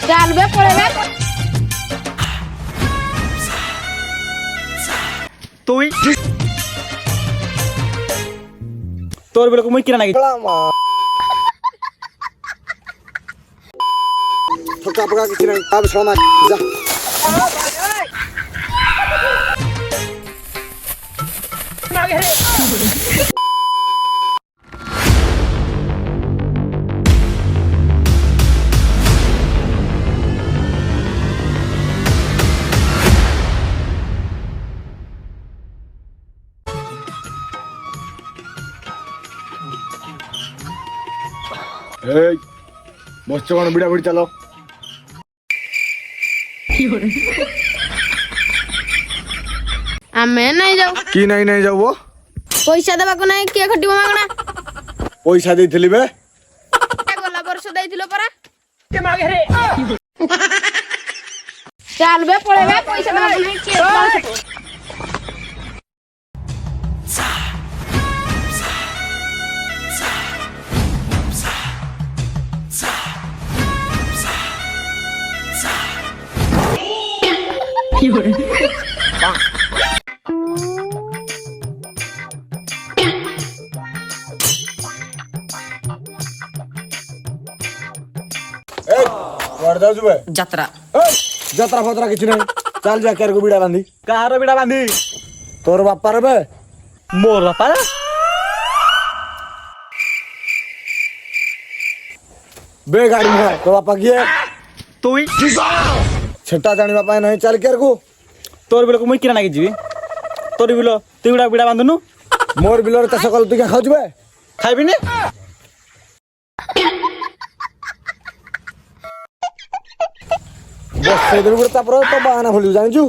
ଚାଲବେ ପଳେଇବେ তুই তোর বেলাকে মুই কিনা নাকি ঠকা পকা কিছু নাই তার সময় যা এই বসছো কোন বিড়া বিড়ি চালো ଆମେ ନାଇଁ ଯାଉ কি নাই নাই যাবো ପଇସା ଦେବାକୁ ନାହିଁ କିଏ ଖଟିବ ମାଗଣା পয়সা ଦେଇଥିଲି বে ଗଲା ବର୍ଷ ଦେଇଥିଲ ପରା ଚାଲବେ ପଳେଇବେ ପଇସା ଦେବାକୁ ନାହିଁ କିଏ এই কুଆଡେ যাଉଛୁ ବେ যাত্রা এই যাত্রা ফতরা কিছু নাই চাল যা কেরକୁ ବିଡା ବାନ୍ଧି কাହାର বিড়া বান্ধি তোর বাপার বে মোর বাপা বে গাড়ি নয় তোর বাপা কিଏ তুই সেটা জাଣିବା ପାଇଁ ନାହିଁ ଚାଲ କେରକୁ তোর বেলাকে মুই কিনা নাকি ଯିବି তোর বিল তুই বিড়া বিড়া বান্ধুনু ମୋର ବିଲରେ ଚାଷ କଲେ ତୁ କିଆ ଖାଉଛୁ ବେ ଖାଇବିନି ବସେଇ ଦେବି ଗୋଟେ ତାପରେ ତ ବାହାନା ଭୁଲିବୁ ଜାଣିଛୁ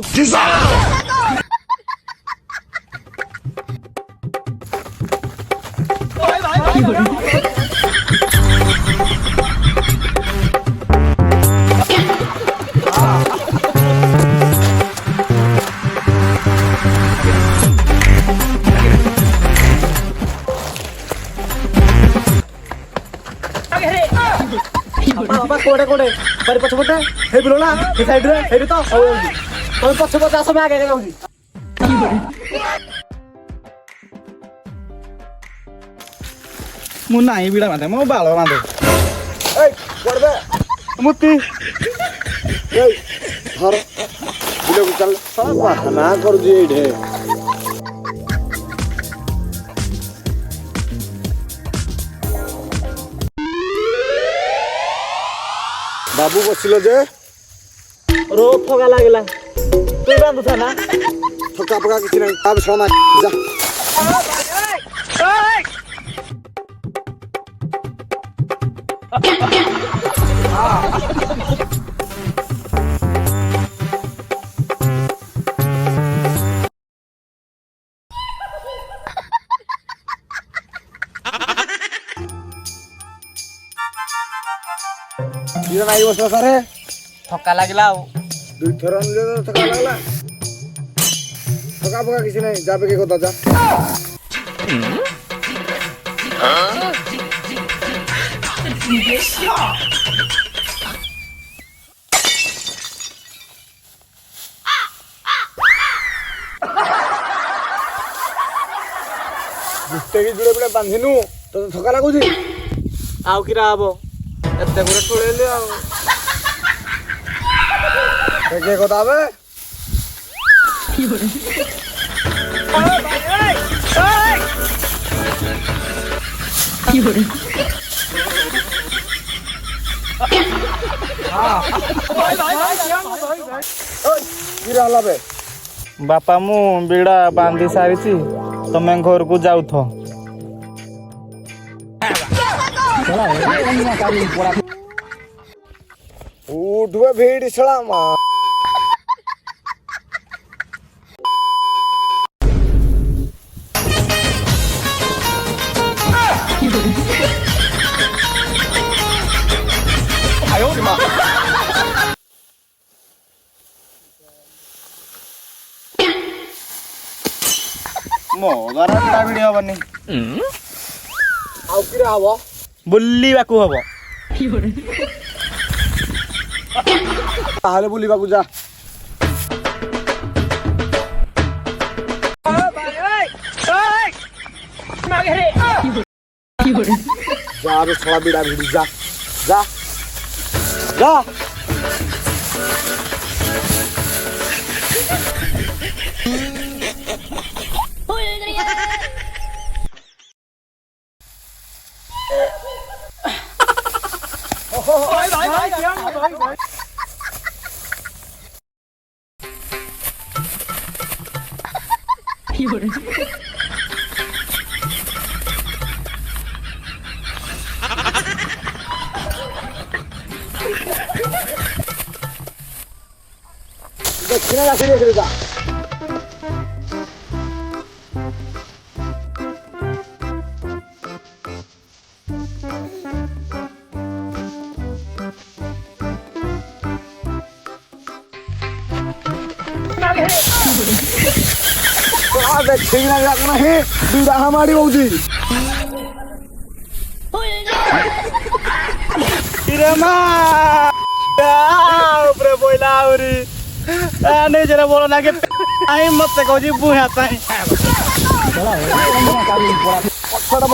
বাবা কোড়ে কোড়ে বাড়ি পছ পটে হেই বিল না এই সাইড রে হেই তো তুমি পছ পছ আসো আমি আগে আগে যাচ্ছি ମୁଁ ନାହିଁ ବିଡ଼ା ବାନ୍ଧେ ମୋ ବାଳ ବାନ୍ଧେ এই କୁଆଡେ ବେ ମୁତି এই ଧର ବିଲକୁ ଚାଲ ବାହାନା କରୁଛି ଏଇଠି ବାବୁ ବସିଲ ଯେ ରୋ ଥଗା ଲାଗିଲା ତୁ ବାନ୍ଧୁଥା ନା ଠକା ପକା କିଛି ନାହିଁ ତାର ସମୟ ଯା କିଏ ନାଇଁ ବସ ସାରେ ঠকা লাগিলা ଦୁଇଥର ଆଣିଲେ ତ ଠକା ଲାଗଲା ଠକା ପକା କିଛି ନାହିଁ ଯା ବେକେ କଥା ଯା ଗୁଟେ କି ଜୁଡେ ବିଡେ ବାନ୍ଧିନୁ ତତେ ଠକା ଲାଗୁଛି ଆଉ କିରା ହବ ଏତେ ଗୁଡେ ଠୁଳେଇଲି ଆଉ ବେକେ କଥା ବେ କିରା ହେଲା ବେ ବାପା ମୁଁ ବିଡ଼ା ବାନ୍ଧି ସାରିଛି ତମେ ଘରକୁ ଯାଉଥ ଉଠବେ ଭିଡ ଶଳା ମା ମୋ ଦ୍ୱାରା ବିଡ଼ା ଭିଡ଼ି ହବନି ଆଉ କିରା ହବ ବୁଲିବାକୁ ହବ ତାହେଲେ ବୁଲିବାକୁ ଯା। ଯା ବେ ଶଳା ବିଡ଼ା ଭିଡ଼ି ଯା ଯା ଯା। ଦେଖିନା ରାখି ଦେଇଥିଲି ଯା। ଦେଖିକିନା ଯାକ ନାହିଁ ବିଡ଼ା ମାଡ଼ି ହଉଛି। ଉପରେ ବୋଇଲା ଆହୁରି ନିଜର ବୋଳ ନାକେ ମତେ କହୁଛି ବୁହା ପାଇଁ ପଛଟା